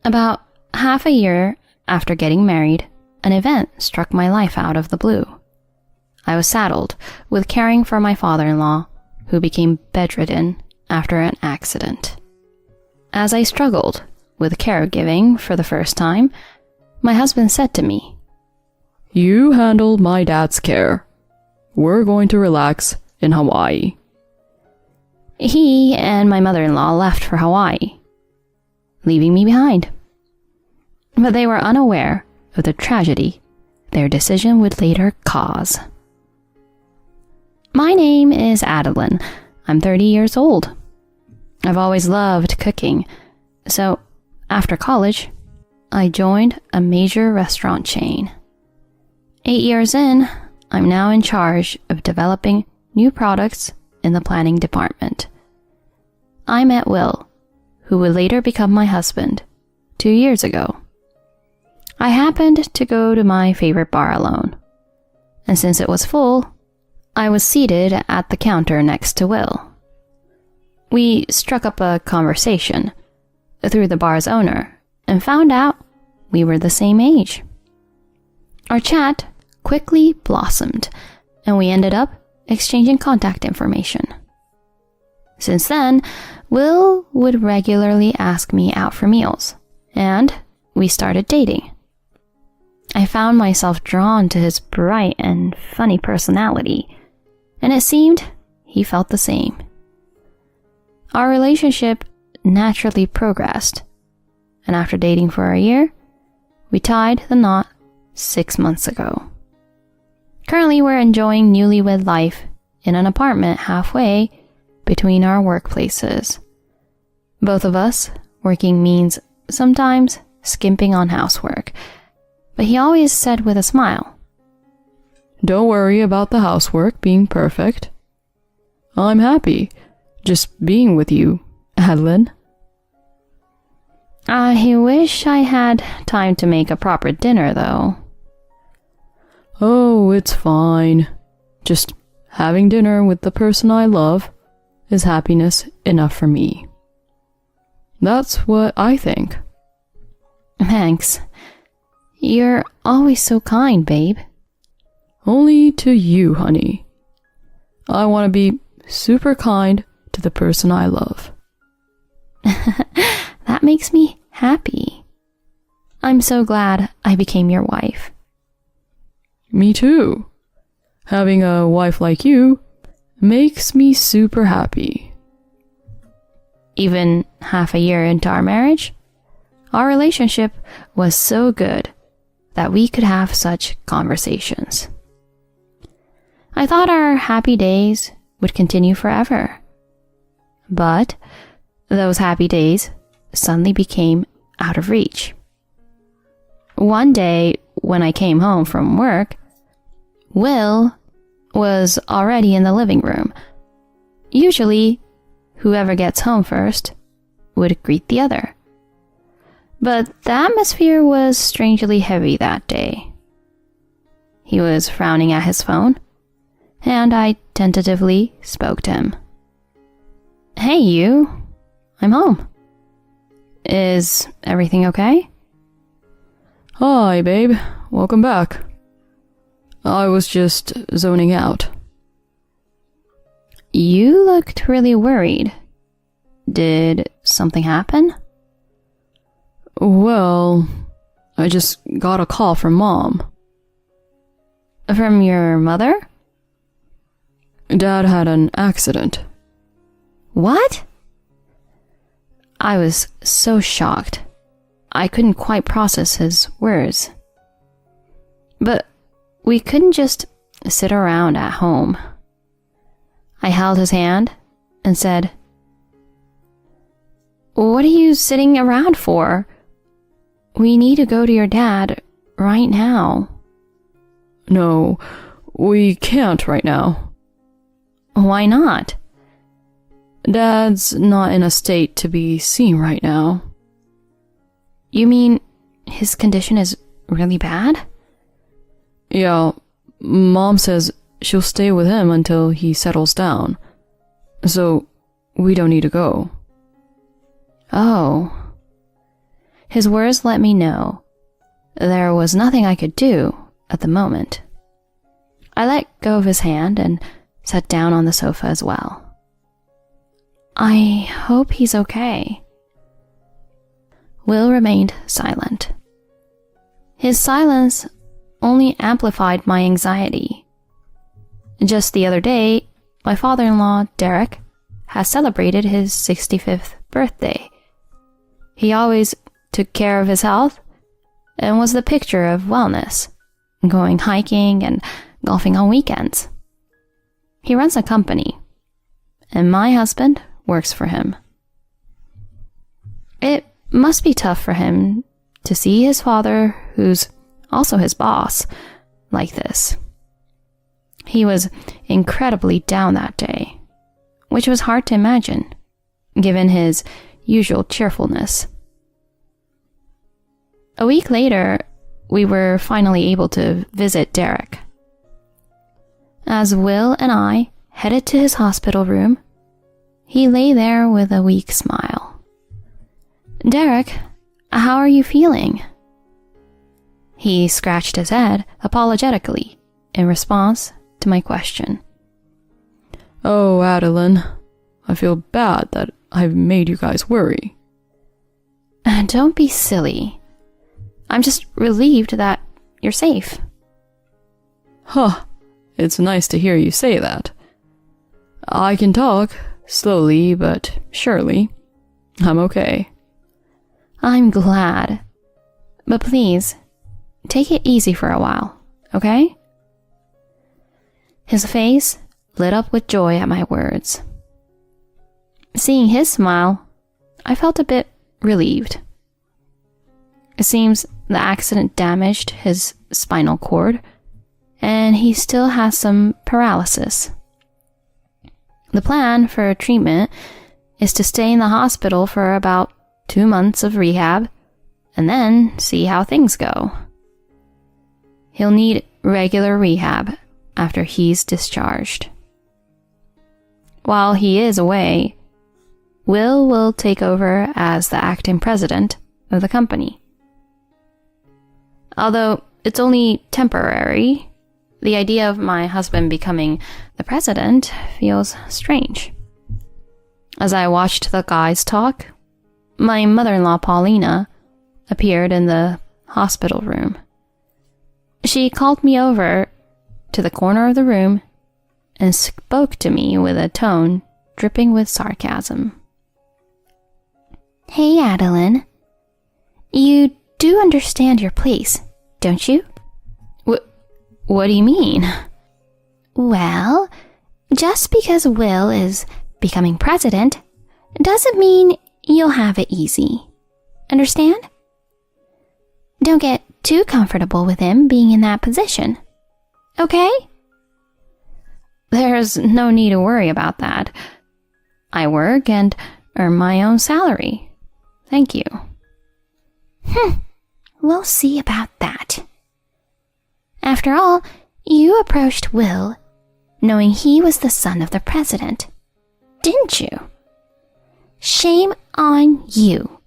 About half a year after getting married, an event struck my life out of the blue. I was saddled with caring for my father-in-law, who became bedridden after an accident. As I struggled with caregiving for the first time, my husband said to me, "You handled my dad's care. We're going to relax in Hawaii." He and my mother-in-law left for Hawaii, leaving me behind. But they were unaware of the tragedy their decision would later cause. My name is Adeline. I'm 30 years old. I've always loved cooking, so after college, I joined a major restaurant chain. 8 years in, I'm now in charge of developing new products in the planning department. I met Will, who would later become my husband, 2 years ago. I happened to go to my favorite bar alone, and since it was full, I was seated at the counter next to Will. We struck up a conversation through the bar's owner and found out we were the same age. Our chat quickly blossomed, and we ended up exchanging contact information. Since then, Will would regularly ask me out for meals, and we started dating. I found myself drawn to his bright and funny personality, and it seemed he felt the same. Our relationship naturally progressed, and after dating for a year, we tied the knot 6 months ago. Currently, we're enjoying newlywed life in an apartment halfway between our workplaces. Both of us working means sometimes skimping on housework, but he always said with a smile, "Don't worry about the housework being perfect. I'm happy just being with you, Adeline." I wish I had time to make a proper dinner, though. "Oh, it's fine. Just having dinner with the person I love is happiness enough for me. That's what I think." Thanks. You're always so kind, babe. Only to you, honey. I want to be super kind to the person I love. That makes me happy. I'm so glad I became your wife. Me too. Having a wife like you makes me super happy. Even half a year into our marriage, our relationship was so good that we could have such conversations. I thought our happy days would continue forever. But those happy days suddenly became out of reach. One day, when I came home from work, Will was already in the living room. Usually, whoever gets home first would greet the other. But the atmosphere was strangely heavy that day. He was frowning at his phone, and I tentatively spoke to him. "Hey, you. I'm home. Is everything okay?" "Hi, babe. Welcome back. I was just zoning out." "You looked really worried. Did something happen?" "Well, I just got a call from Mom." "From your mother?" "Dad had an accident." "What?" I was so shocked. I couldn't quite process his words. But we couldn't just sit around at home. I held his hand and said, "What are you sitting around for? We need to go to your dad right now." "No, we can't right now." "Why not?" "Dad's not in a state to be seen right now." "You mean his condition is really bad?" "Yeah, Mom says she'll stay with him until he settles down. So we don't need to go." "Oh." His words let me know there was nothing I could do at the moment. I let go of his hand and sat down on the sofa as well. I hope he's okay. Will remained silent. His silence only amplified my anxiety. Just the other day, my father-in-law, Derek, has celebrated his 65th birthday. He always took care of his health and was the picture of wellness, going hiking and golfing on weekends. He runs a company, and my husband works for him. It must be tough for him to see his father, who's also his boss, like this. He was incredibly down that day, which was hard to imagine, given his usual cheerfulness. A week later, we were finally able to visit Derek. As Will and I headed to his hospital room, he lay there with a weak smile. "Derek, how are you feeling?" He scratched his head apologetically in response to my question. "Oh, Adeline, I feel bad that I've made you guys worry." "Don't be silly. I'm just relieved that you're safe." Huh, it's nice to hear you say that. I can talk, slowly but surely. I'm okay. "I'm glad. But please, take it easy for a while, okay?" His face lit up with joy at my words. Seeing his smile, I felt a bit relieved. It seems the accident damaged his spinal cord, and he still has some paralysis. The plan for treatment is to stay in the hospital for about 2 months of rehab, and then see how things go. He'll need regular rehab after he's discharged. While he is away, Will take over as the acting president of the company. Although it's only temporary, the idea of my husband becoming the president feels strange. As I watched the guys talk, my mother-in-law Paulina appeared in the hospital room. She called me over to the corner of the room and spoke to me with a tone dripping with sarcasm. "Hey, Adeline. You do understand your place, don't you?" What do you mean?" "Well, just because Will is becoming president doesn't mean you'll have it easy. Understand? Don't get too comfortable with him being in that position. Okay?" "There's no need to worry about that. I work and earn my own salary. Thank you." We'll see about that. After all, you approached Will knowing he was the son of the president, didn't you? Shame on you."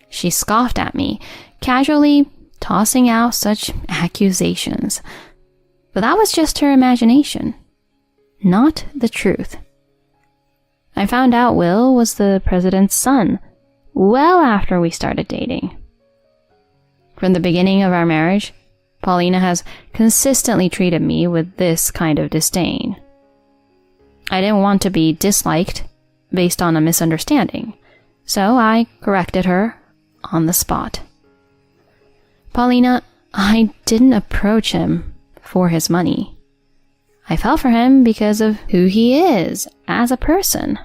She scoffed at me, casually tossing out such accusations. But that was just her imagination, not the truth. I found out Will was the president's son well after we started dating. From the beginning of our marriage, Paulina has consistently treated me with this kind of disdain. I didn't want to be disliked based on a misunderstanding, so I corrected her on the spot. "Paulina, I didn't approach him for his money. I fell for him because of who he is as a person."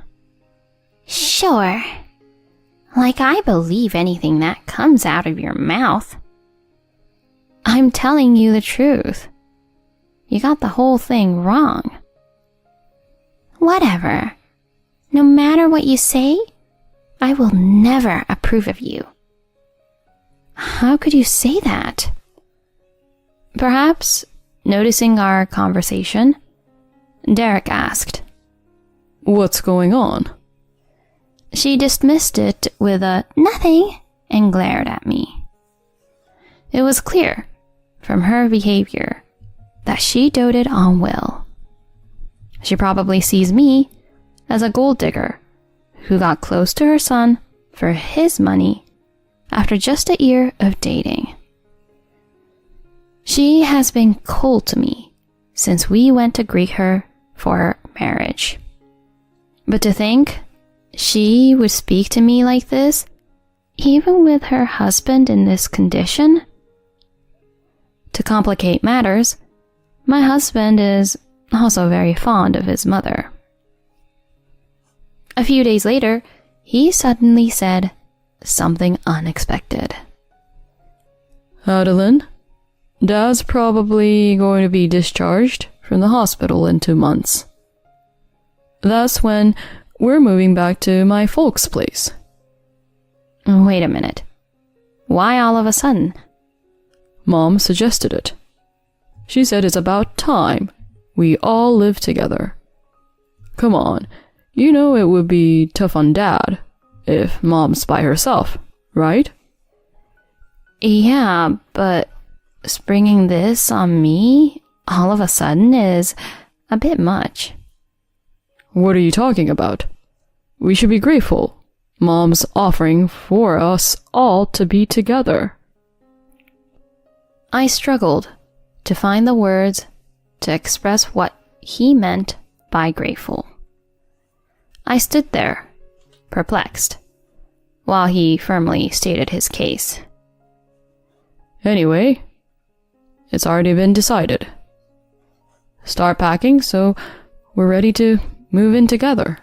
"Sure. Like I believe anything that comes out of your mouth." "I'm telling you the truth. You got the whole thing wrong." "Whatever. No matter what you say, I will never approve of you." "How could you say that?" Perhaps, noticing our conversation, Derek asked, "What's going on?" She dismissed it with a "nothing" and glared at me. It was clear from her behavior that she doted on Will. She probably sees me as a gold digger who got close to her son for his money after just a year of dating. She has been cold to me since we went to greet her for her marriage. But to think she would speak to me like this, even with her husband in this condition? To complicate matters, my husband is also very fond of his mother. A few days later, he suddenly said something unexpected. Adeline, Dad's probably going to be discharged from the hospital in 2 months. That's when we're moving back to my folks' place. Wait a minute. Why all of a sudden? Mom suggested it. She said it's about time we all live together. Come on, you know it would be tough on Dad if Mom's by herself, right? Yeah, but springing this on me all of a sudden is a bit much. What are you talking about? We should be grateful. Mom's offering for us all to be together. I struggled to find the words to express what he meant by grateful. I stood there, perplexed, while he firmly stated his case. Anyway, it's already been decided. Start packing so we're ready to move in together.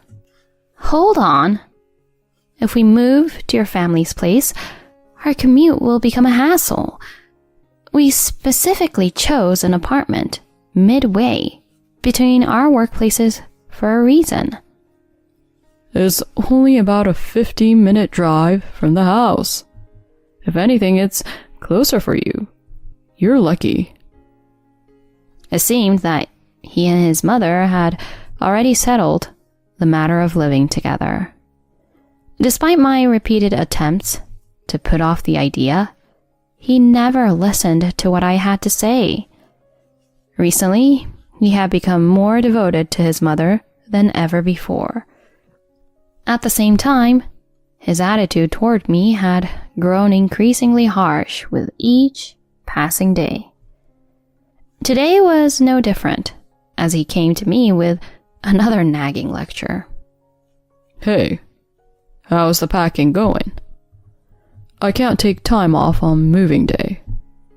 Hold on. If we move to your family's place, our commute will become a hassle. We specifically chose an apartment midway between our workplaces for a reason. It's only about a 15-minute drive from the house. If anything, it's closer for you. You're lucky. It seemed that he and his mother had already settled the matter of living together. Despite my repeated attempts to put off the idea, he never listened to what I had to say. Recently, he had become more devoted to his mother than ever before. At the same time, his attitude toward me had grown increasingly harsh with each passing day. Today was no different, as he came to me with another nagging lecture. Hey, how's the packing going? I can't take time off on moving day,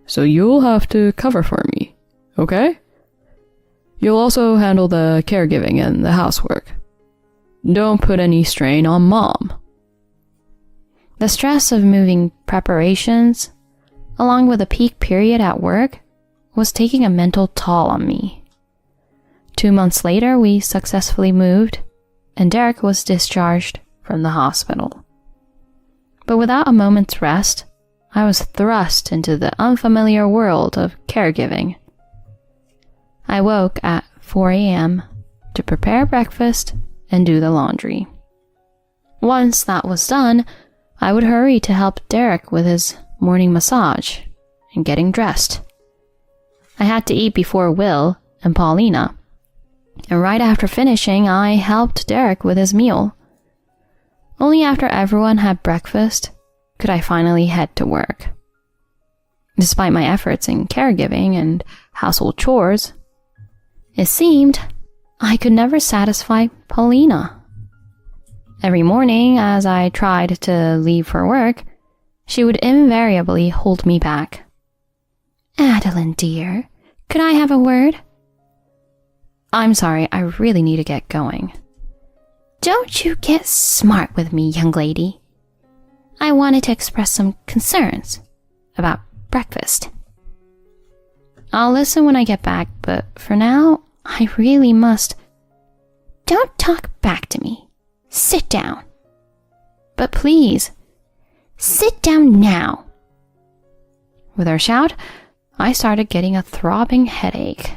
so you'll have to cover for me, okay? You'll also handle the caregiving and the housework. Don't put any strain on Mom. The stress of moving preparations, along with a peak period at work, was taking a mental toll on me. 2 months later, we successfully moved, and Derek was discharged from the hospital. But without a moment's rest, I was thrust into the unfamiliar world of caregiving. I woke at 4 a.m. to prepare breakfast and do the laundry. Once that was done, I would hurry to help Derek with his morning massage and getting dressed. I had to eat before Will and Paulina, and right after finishing, I helped Derek with his meal. Only after everyone had breakfast could I finally head to work. Despite my efforts in caregiving and household chores, it seemed I could never satisfy Paulina. Every morning, as I tried to leave for work, she would invariably hold me back. Adeline, dear, could I have a word? I'm sorry, I really need to get going. Don't you get smart with me, young lady. I wanted to express some concerns about breakfast. I'll listen when I get back, but for now, I really must. Don't talk back to me. Sit down. But please, sit down now. With her shout, I started getting a throbbing headache.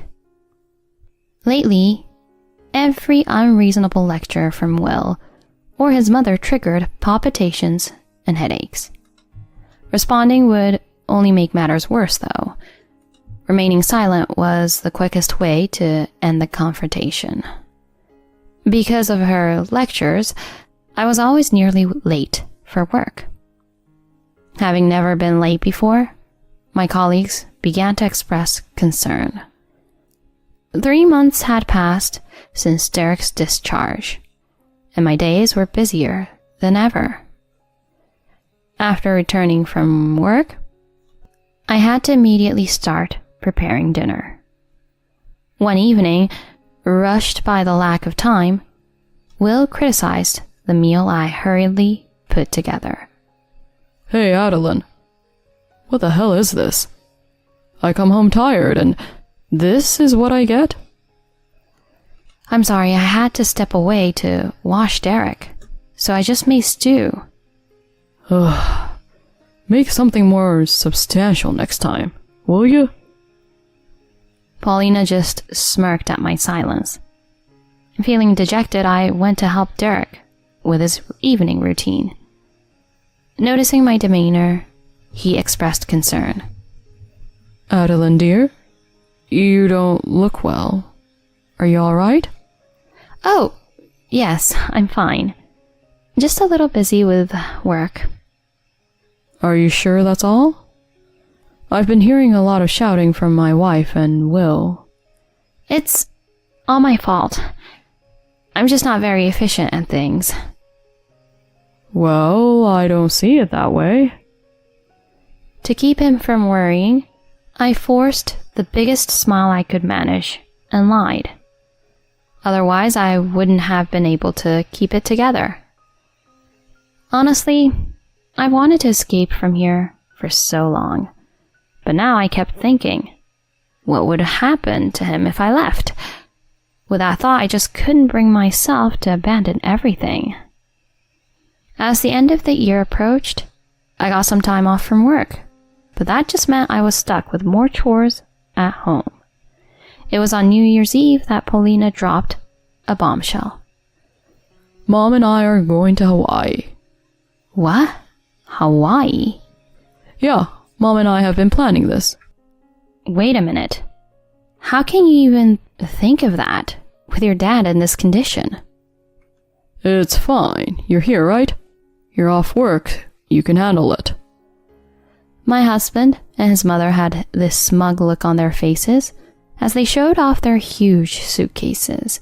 Lately, every unreasonable lecture from Will or his mother triggered palpitations and headaches. Responding would only make matters worse, though. Remaining silent was the quickest way to end the confrontation. Because of her lectures, I was always nearly late for work. Having never been late before, my colleagues began to express concern. 3 months had passed since Derek's discharge, and my days were busier than ever. After returning from work, I had to immediately start preparing dinner. One evening, rushed by the lack of time, Will criticized the meal I hurriedly put together. Hey, Adeline. What the hell is this? I come home tired, and this is what I get? I'm sorry, I had to step away to wash Derek, so I just made stew. Ugh. Make something more substantial next time, will you? Paulina just smirked at my silence. Feeling dejected, I went to help Derek with his evening routine. Noticing my demeanor, he expressed concern. Adeline, dear, you don't look well. Are you all right? Oh, yes, I'm fine. Just a little busy with work. Are you sure that's all? I've been hearing a lot of shouting from my wife and Will. It's all my fault. I'm just not very efficient at things. Well, I don't see it that way. To keep him from worrying, I forced the biggest smile I could manage and lied. Otherwise, I wouldn't have been able to keep it together. Honestly, I wanted to escape from here for so long. But now I kept thinking, what would happen to him if I left? With that thought, I just couldn't bring myself to abandon everything. As the end of the year approached, I got some time off from work, but that just meant I was stuck with more chores at home. It was on New Year's Eve that Paulina dropped a bombshell. Mom and I are going to Hawaii. What? Hawaii? Yeah, Mom and I have been planning this. Wait a minute. How can you even think of that with your dad in this condition? It's fine. You're here, right? You're off work. You can handle it. My husband and his mother had this smug look on their faces as they showed off their huge suitcases.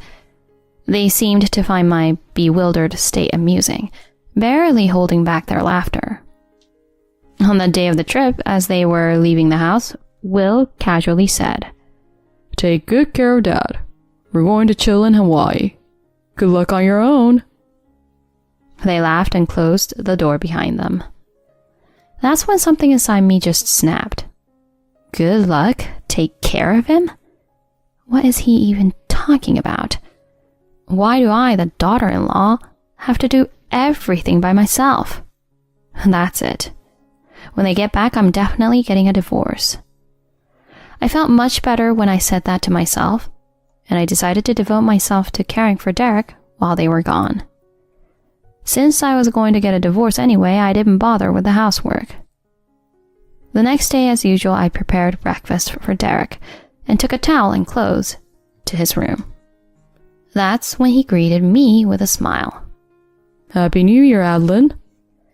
They seemed to find my bewildered state amusing, barely holding back their laughter. On the day of the trip, as they were leaving the house, Will casually said, Take good care of Dad. We're going to chill in Hawaii. Good luck on your own. They laughed and closed the door behind them. That's when something inside me just snapped. Good luck? Take care of him? What is he even talking about? Why do I, the daughter-in-law, have to do everything by myself? That's it. When they get back, I'm definitely getting a divorce. I felt much better when I said that to myself, and I decided to devote myself to caring for Derek while they were gone. Since I was going to get a divorce anyway, I didn't bother with the housework. The next day, as usual, I prepared breakfast for Derek and took a towel and clothes to his room. That's when he greeted me with a smile. Happy New Year, Adeline.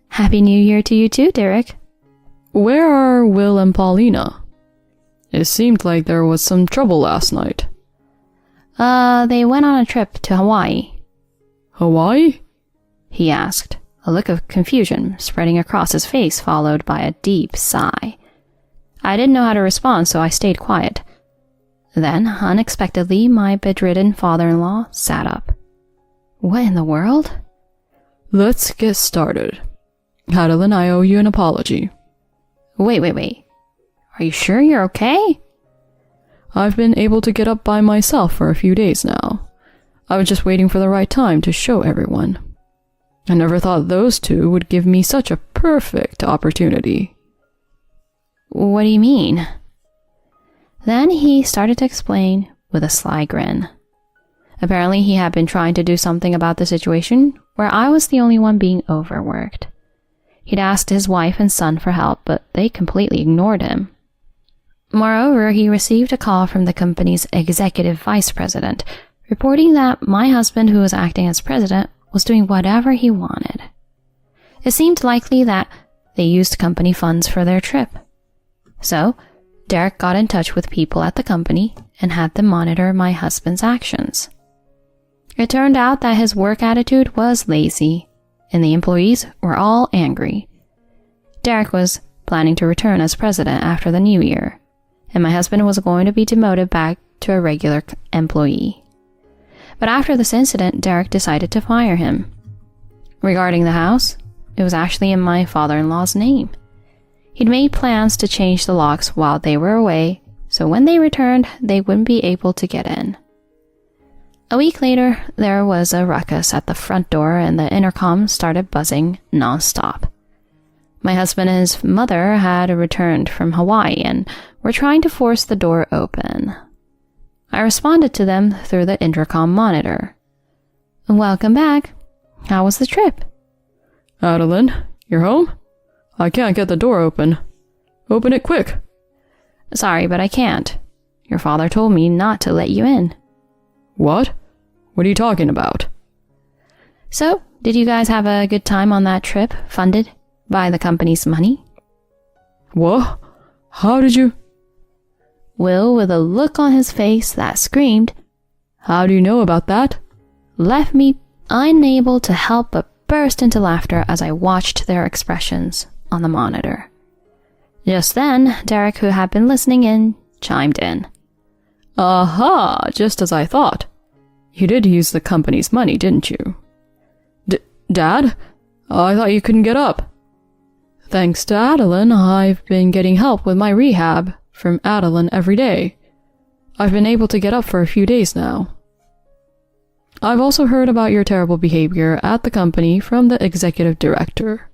Happy New Year to you too, Derek. Where are Will and Paulina? It seemed like there was some trouble last night. They went on a trip to Hawaii. Hawaii? He asked, a look of confusion spreading across his face, followed by a deep sigh. I didn't know how to respond, so I stayed quiet. Then, unexpectedly, my bedridden father-in-law sat up. What in the world? Let's get started. Adeline, I owe you an apology. Wait. Are you sure you're okay? I've been able to get up by myself for a few days now. I was just waiting for the right time to show everyone. I never thought those two would give me such a perfect opportunity. What do you mean? Then he started to explain with a sly grin. Apparently he had been trying to do something about the situation where I was the only one being overworked. He'd asked his wife and son for help, but they completely ignored him. Moreover, he received a call from the company's executive vice president, reporting that my husband, who was acting as president, was doing whatever he wanted. It seemed likely that they used company funds for their trip. So, Derek got in touch with people at the company and had them monitor my husband's actions. It turned out that his work attitude was lazy, and the employees were all angry. Derek was planning to return as president after the new year, and my husband was going to be demoted back to a regular employee. But after this incident, Derek decided to fire him. Regarding the house, it was actually in my father-in-law's name. He'd made plans to change the locks while they were away, so when they returned, they wouldn't be able to get in. A week later, there was a ruckus at the front door and the intercom started buzzing non-stop. My husband and his mother had returned from Hawaii and were trying to force the door open. I responded to them through the intercom monitor. "Welcome back. How was the trip?" Adeline, you're home? I can't get the door open. Open it quick. "Sorry, but I can't. Your father told me not to let you in." What? What are you talking about? "So, did you guys have a good time on that trip, funded by the company's money?" What? How did you? Will, with a look on his face that screamed, How do you know about that? left me unable to help but burst into laughter as I watched their expressions on the monitor. Just then, Derek, who had been listening in, chimed in. Aha, just as I thought. You did use the company's money, didn't you? Dad? I thought you couldn't get up. Thanks to Adeline, I've been getting help with my rehab from Adeline every day. I've been able to get up for a few days now. I've also heard about your terrible behavior at the company from the executive director.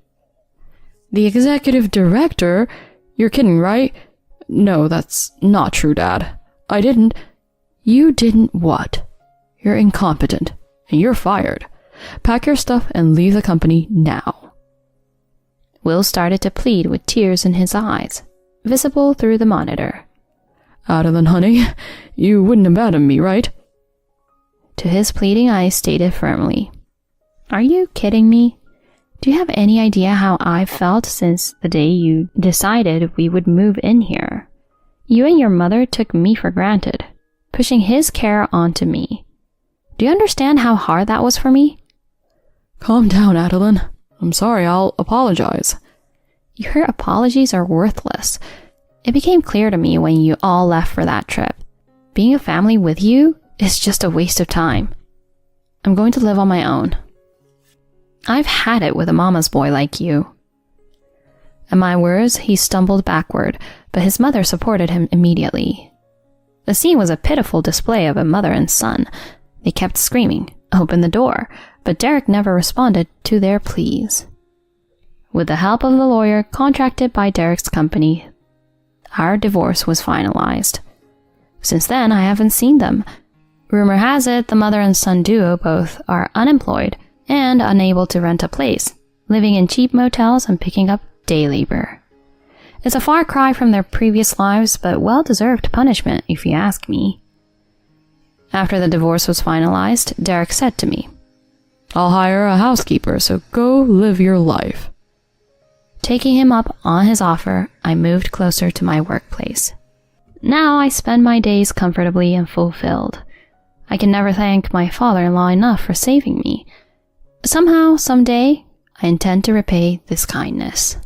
The executive director? You're kidding, right? No, that's not true, Dad. I didn't. You didn't what? You're incompetent, and you're fired. Pack your stuff and leave the company now. Will started to plead with tears in his eyes, visible through the monitor. Adeline, honey, you wouldn't abandon me, right? To his pleading, I stated firmly, "Are you kidding me? Do you have any idea how I've felt since the day you decided we would move in here? You and your mother took me for granted, pushing his care onto me. Do you understand how hard that was for me?" Calm down, Adeline. I'm sorry, I'll apologize. Your apologies are worthless. It became clear to me when you all left for that trip. Being a family with you is just a waste of time. I'm going to live on my own. I've had it with a mama's boy like you. At my words, he stumbled backward, but his mother supported him immediately. The scene was a pitiful display of a mother and son. They kept screaming, "Open the door," but Derek never responded to their pleas. With the help of the lawyer contracted by Derek's company, our divorce was finalized. Since then, I haven't seen them. Rumor has it the mother and son duo both are unemployed and unable to rent a place, living in cheap motels and picking up day labor. It's a far cry from their previous lives, but well-deserved punishment, if you ask me. After the divorce was finalized, Derek said to me, I'll hire a housekeeper, so go live your life. Taking him up on his offer, I moved closer to my workplace. Now I spend my days comfortably and fulfilled. I can never thank my father-in-law enough for saving me. Somehow, someday, I intend to repay this kindness.